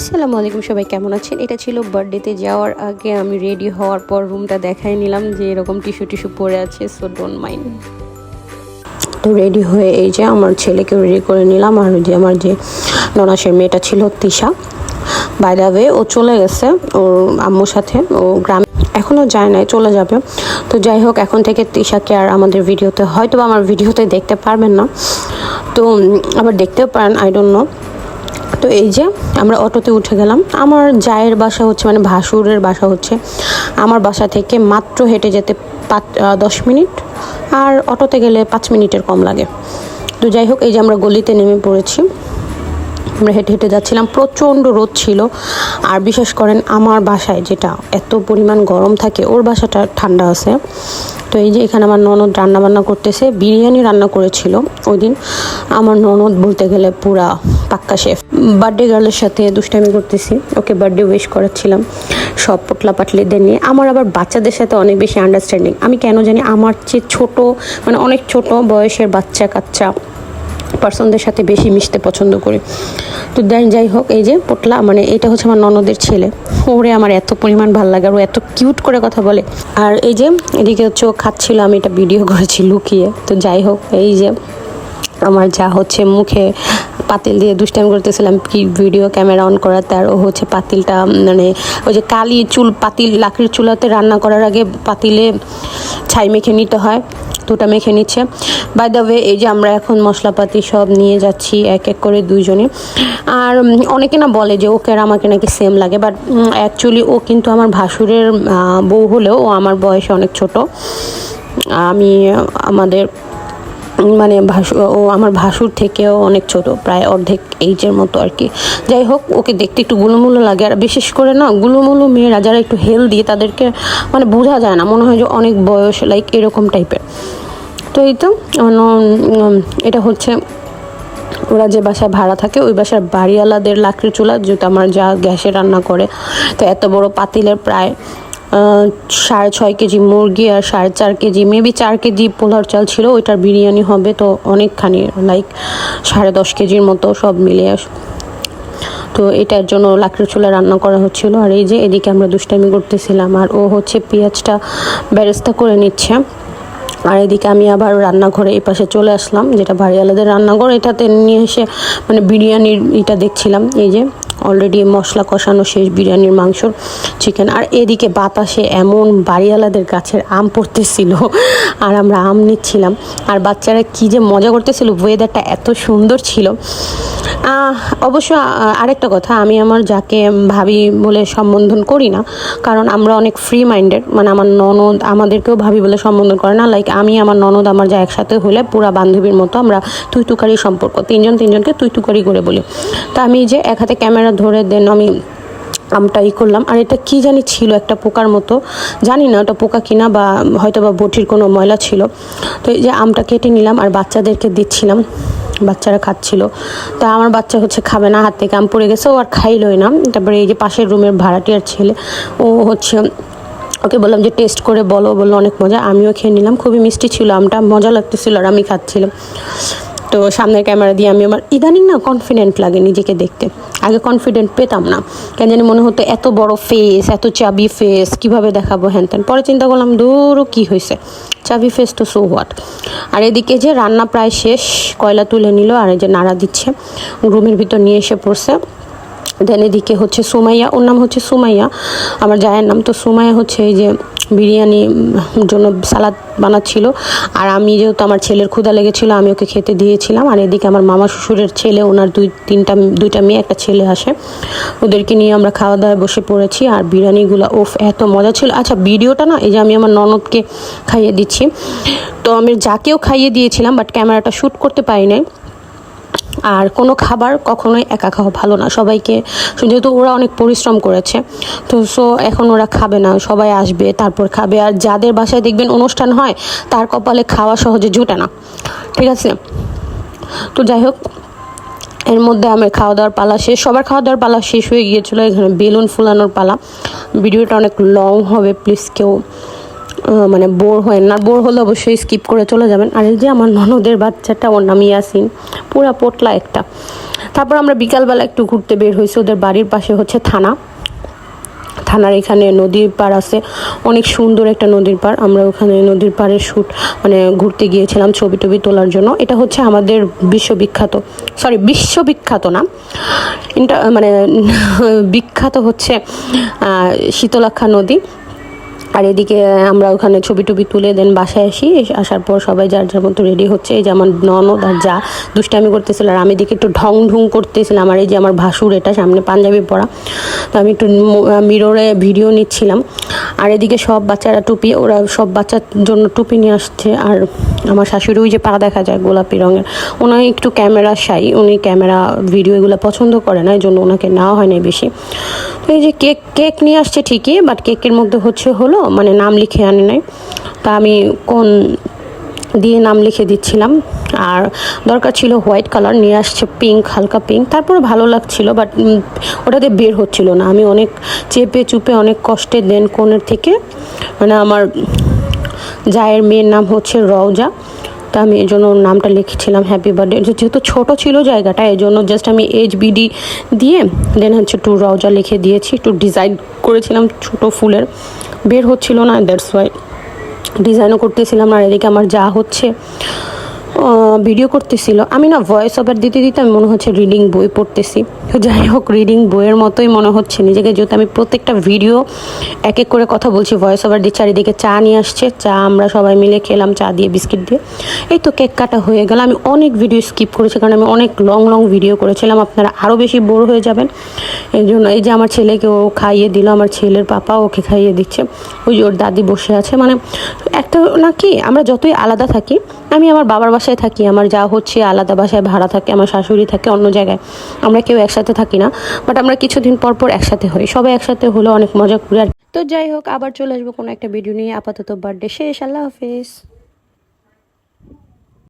আসসালামু আলাইকুম, সবাই কেমন আছেন? এটা ছিল বার্থডেতে যাওয়ার আগে আমি রেডি হওয়ার পর রুমটা দেখাই নিলাম যে এরকম টিস্যু পরে আছে, সো ডোন্ট মাইন্ড। তো রেডি হয়ে এই যে আমার ছেলেকে রেডি করে নিলাম। আর যে আমার যে ননাসের মেয়েটা ছিল তিশা, বাই দ্য ওয়ে ও চলে গেছে ওর আম্মুর সাথে, ও গ্রামে এখনও যায় নাই, চলে যাবে। তো যাই হোক, এখন থেকে তিশাকে আর আমাদের ভিডিওতে হয়তো আমার ভিডিওতে দেখতে পারবেন না, তো আবার দেখতেও পারেন, আই ডোন্ট নো। তো এই যে আমরা অটোতে উঠে গেলাম। আমার জায়ের বাসা হচ্ছে, মানে ভাসুরের বাসা হচ্ছে আমার বাসা থেকে মাত্র হেঁটে যেতে 10 মিনিট, আর অটোতে গেলে 5 মিনিটের কম লাগে। তো যাই হোক, এই যে আমরা গলিতে নেমে পড়েছি। আমরা হেঁটে হেঁটে যাচ্ছিলাম, প্রচণ্ড রোদ ছিল। আর বিশেষ করেন আমার বাসায় যেটা এত পরিমাণ গরম থাকে, ওর বাসাটা ঠান্ডা আছে। তো এই যে এখানে আমার ননদ রান্নাবান্না করতেছে, বিরিয়ানি রান্না করেছিল ওই দিন। আমার ননদ বলতে গেলে পুরা পাক্কা শেফ। বার্থডে গার্লের সাথে দুষ্টামি করতেছি, ওকে বার্থডে উইশ করাচ্ছিলাম সব পোটলা পাটলিদের নিয়ে। আমার আবার বাচ্চাদের সাথে অনেক বেশি আন্ডারস্ট্যান্ডিং, আমি কেন জানি আমার চেয়ে ছোটো, মানে অনেক ছোট বয়সের বাচ্চা কাচ্চা পার্সনদের সাথে বেশি মিশতে পছন্দ করি। তো যাই হোক, এই যে পোটলা, মানে এটা হচ্ছে আমার ননদের ছেলে, ওরে আমার এত পরিমাণ ভালো লাগে, আর ও এত কিউট করে কথা বলে। আর এই যে এদিকে হচ্ছে ও খাচ্ছিল, আমি এটা ভিডিও করেছি লুকিয়ে। তো যাই হোক, এই যে আমার যা হচ্ছে মুখে পাতিল দিয়ে দুষ্টামি করতেছিলাম কি ভিডিও ক্যামেরা অন করাতে, আর ও হচ্ছে পাতিলটা, মানে ওই যে কালি চুল পাতিল, লাকড়ির চুলাতে রান্না করার আগে পাতিলে ছাই মেখে নিতে হয়, তো ওটা মেখে নিচ্ছে। বাই দ্য ওয়ে, এই যে আমরা এখন মশলাপাতি সব নিয়ে যাচ্ছি এক এক করে দুইজনে। আর অনেকে না বলে যে ওকে আর আমাকে নাকি সেম লাগে, বাট অ্যাকচুয়ালি ও কিন্তু আমার ভাসুরের বউ হলেও ও আমার বয়সে অনেক ছোট। আমি আমাদের মানে ও আমার ভাসুর থেকেও অনেক ছোট, প্রায় অর্ধেক এইজের মতো আর কি। যাই হোক, ওকে দেখতে একটু গুলোমুলো লাগে। আর বিশেষ করে না গুলোমুলো মেয়েরা যারা একটু হেলদি, তাদেরকে মানে বোঝা যায় না, মনে হয় যে অনেক বয়স, লাইক এরকম টাইপের। তো এই তো এটা হচ্ছে ওরা যে বাসায় ভাড়া থাকে, ওই বাসার বাড়িওয়ালাদের লাকড়ি চুলা, যেটা আমার যা গ্যাসে রান্না করে। তো এত বড় পাতিলের প্রায় 6.5 কেজি মুরগি আর 4.5 কেজি, মেবি 4 কেজি পোলার চাল ছিল, ওইটার বিরিয়ানি হবে। তো অনেকখানি, লাইক 10.5 কেজির মতো সব মিলিয়ে। তো এটার জন্য লাকড়ির চুলা রান্না করা হচ্ছিল। আর এই যে এদিকে আমরা দুষ্টামি করতেছিলাম, আর ও হচ্ছে পেঁয়াজটা বেরেস্তা করে নিচ্ছে। আর এদিকে আমি আবার রান্নাঘরে এই পাশে চলে আসলাম, যেটা বাড়িওয়ালাদের রান্নাঘর, এটাতে নিয়ে এসে মানে বিরিয়ানির এটা দেখছিলাম। এই যে অলরেডি মশলা কষানো শেষ, বিরিয়ানির মাংস, চিকেন। আর এদিকে বাতাসে এমন বাড়িওয়ালাদের গাছের আম পড়তেছিল, আর আমরা আম নিচ্ছিলাম, আর বাচ্চারা কি যে মজা করতেছিল, ওয়েদারটা এত সুন্দর ছিল। অবশ্য আরেকটা কথা, আমি আমার যাকে ভাবি বলে সম্বোধন করি না, কারণ আমরা অনেক ফ্রি মাইন্ডেড, মানে আমার ননদ আমাদেরকেও ভাবি বলে সম্বোধন করে না। লাইক আমি আমার ননদ আমার যা একসাথে হলে পুরা বান্ধবীর মতো আমরা তুই তুকারি সম্পর্ক, তিনজনকে তুই তুকারি করে বলি। তা আমি যে এক হাতে ক্যামেরা ধরে দেন আমি আমটা করলাম। আর এটা কি জানি ছিল, একটা পোকার মতো, জানি না ওটা পোকা কিনা, বা হয়তো বা বটির কোনো ময়লা ছিল। তো এই যে আমটা কেটে নিলাম আর বাচ্চাদেরকে দিচ্ছিলাম, বাচ্চারা খাচ্ছিল। তা আমার বাচ্চা হচ্ছে খাবে না, হাত থেকে আম পড়ে গেছে, ও আর খাইলই না। তারপরে এই যে পাশের রুমের ভাড়াটিয়ার ছেলে, ও হচ্ছে ওকে বললাম যে টেস্ট করে বললো অনেক মজা। আমিও খেয়ে নিলাম, খুবই মিষ্টি ছিল আমটা, মজা লাগতেছিল, আর আমি খাচ্ছিলাম। তো সামনের ক্যামেরা দিয়ে আমি আমার ইদানিং না কনফিডেন্ট লাগে নিজেকে দেখতে, আগে কনফিডেন্ট পেতাম না, কেন জানি মনে হতো এত বড় ফেস, এত চাবি ফেস, কীভাবে দেখাবো হ্যান ত্যান। পরে চিন্তা করলাম দূরও কী হয়েছে, চাবি ফেস তো সো হোয়াট। আর এদিকে যে রান্না প্রায় শেষ, কয়লা তুলে নিল, আর এই যে নাড়া দিচ্ছে, রুমের ভিতর নিয়ে এসে পড়ছে। দেন এদিকে হচ্ছে সুমাইয়া, ওর নাম হচ্ছে সুমাইয়া, আমার জায়ের নাম। তো সুমাইয়া হচ্ছে এই যে বিরিয়ানি জন্য সালাদ বানাচ্ছিল, আর আমি যেহেতু আমার ছেলের ক্ষুধা লেগেছিলো আমি ওকে খেতে দিয়েছিলাম। আর এদিকে আমার মামা শ্বশুরের ছেলে, ওনার দুইটা মেয়ে একটা ছেলে আসে, ওদেরকে নিয়ে আমরা খাওয়া দাওয়ায় বসে পড়েছি। আর বিরিয়ানিগুলো ওফ এত মজা ছিল। আচ্ছা, ভিডিওটা না এই যে আমি আমার ননদকে খাইয়ে দিচ্ছি, তো আমি যাকেও খাইয়ে দিয়েছিলাম, বাট ক্যামেরাটা শ্যুট করতে পারি নাই। আর কোনো খাবার কখনোই একা খাওয়া ভালো না, সবাইকে, যেহেতু ওরা অনেক পরিশ্রম করেছে, তো সো এখন ওরা খাবে না, সবাই আসবে তারপর খাবে। আর যাদের বাসায় দেখবেন অনুষ্ঠান হয়, তার কপালে খাওয়া সহজে জুটে না, ঠিক আছে। তো যাই হোক, এর মধ্যে আমার খাওয়া দাওয়ার পালা শেষ, সবার খাওয়া দাওয়ার পালা শেষ হয়ে গিয়েছিলো। এখানে বেলুন ফুলানোর পালা। ভিডিওটা অনেক লং হবে, প্লিজ কেউ মানে বোর হয় না, বোর হলে অবশ্যই স্কিপ করে চলে যাবেন। আর এই যে আমার ননদের বাচ্চাটা, ওর নাম ইয়াসিন, পুরা পোটলা একটা। তারপর আমরা বিকালবেলা একটু ঘুরতে বের হয়েছি, ওদের বাড়ির পাশে হচ্ছে থানার এখানে নদীর পাড় আছে, অনেক সুন্দর একটা নদীর পাড়। আমরা ওখানে নদীর পাড়ে মানে ঘুরতে গিয়েছিলাম ছবি টবি তোলার জন্য। এটা হচ্ছে আমাদের বিশ্ববিখ্যাত না, এটা মানে বিখ্যাত হচ্ছে শীতলক্ষ্যা নদী। আর এদিকে আমরা ওখানে ছবি টবি তুলে দেন বাসায় আসার পর সবাই যার যার মতো রেডি হচ্ছে। এই যে আমার ননদ আর যা দুষ্টামি করতেছিল, আর আমি এদিকে একটু ঢং ঢুং করতেছিলাম। আর এই যে আমার ভাসুর, এটা সামনে পাঞ্জাবি পরা, তো আমি একটু মিররে ভিডিও নিচ্ছিলাম। আর এদিকে সব বাচ্চারা ওরা সব বাচ্চার জন্য টুপি নিয়ে আসছে। আর আমার শাশুড়ি, ওই যে পা দেখা যায় গোলাপি রঙের, উনি একটু ক্যামেরা শাই, উনি ক্যামেরা ভিডিও এগুলো পছন্দ করে না, এই জন্য ওনাকে নেওয়া হয় না বেশি। তো এই যে কেক নিয়ে আসছে ঠিকই, বাট কেকের মধ্যে হলো মানে নাম লিখে আনে নাই। তা আমি কোন দিয়ে নাম লিখে দিচ্ছিলাম। আর দরকার ছিল হোয়াইট কালার, নিয়ে আসছে পিঙ্ক, হালকা পিঙ্ক। তারপরে ভালো লাগছিল, বাট ওটাতে বের হচ্ছিল না। আমি অনেক চেপে চুপে অনেক কষ্টে দেন কোণের থেকে, মানে আমার জায়ের মেয়ের নাম হচ্ছে রওজা, তা আমি এই জন্য নামটা লিখেছিলাম হ্যাপি বার্থডে। যেহেতু ছোটো ছিল জায়গাটা, এই জন্য জাস্ট আমি HBD দিয়ে দেন হচ্ছে টু রওজা লিখে দিয়েছি। একটু ডিজাইন করেছিলাম ছোটো ফুলের, বের হচ্ছিল না, দ্যাটস ওয়াই ডিজাইনও করতেছিলাম। আর এদিকে আমার যা হচ্ছে ভিডিও করতেছিল, আমি না ভয়েস ওভার দিতে দিতে আমি মনে হচ্ছে রিডিং বই পড়তেছি। তো যাই হোক, রিডিং বইয়ের মতোই মনে হচ্ছে নিজেকে, যেহেতু আমি প্রত্যেকটা ভিডিও এক এক করে কথা বলছি, ভয়েস ওভার দিচ্ছি। আর এদিকে চা নিয়ে আসছে, চা আমরা সবাই মিলে খেলাম, চা দিয়ে বিস্কিট দিয়ে। এই তো কেক কাটা হয়ে গেল। আমি অনেক ভিডিও স্কিপ করেছি, কারণ আমি অনেক লং ভিডিও করেছিলাম, আপনারা আরও বেশি বোর হয়ে যাবেন। এই জন্য এই যে আমার ছেলেকে ও খাইয়ে দিল, আমার ছেলের পাপা ওকে খাইয়ে দিচ্ছে, ওই যে ওর দাদি বসে আছে। মানে একটা নাকি আমরা যতই আলাদা থাকি, আমি আমার বাবার বাসায় থাকি, আমার যা হচ্ছে আলাদা বাসায় ভাড়া থাকে, আমার শাশুড়ি থাকে অন্য জায়গায়, আমরা কেউ একসাথে থাকি না। বাট আমরা কিছুদিন পর একসাথে হই, সবাই একসাথে হলে অনেক মজা করি। তো যাই হোক, আবার চলে আসবো কোনো একটা ভিডিও নিয়ে। আপাতত বার্থডে শেষ, আল্লাহ হাফেজ।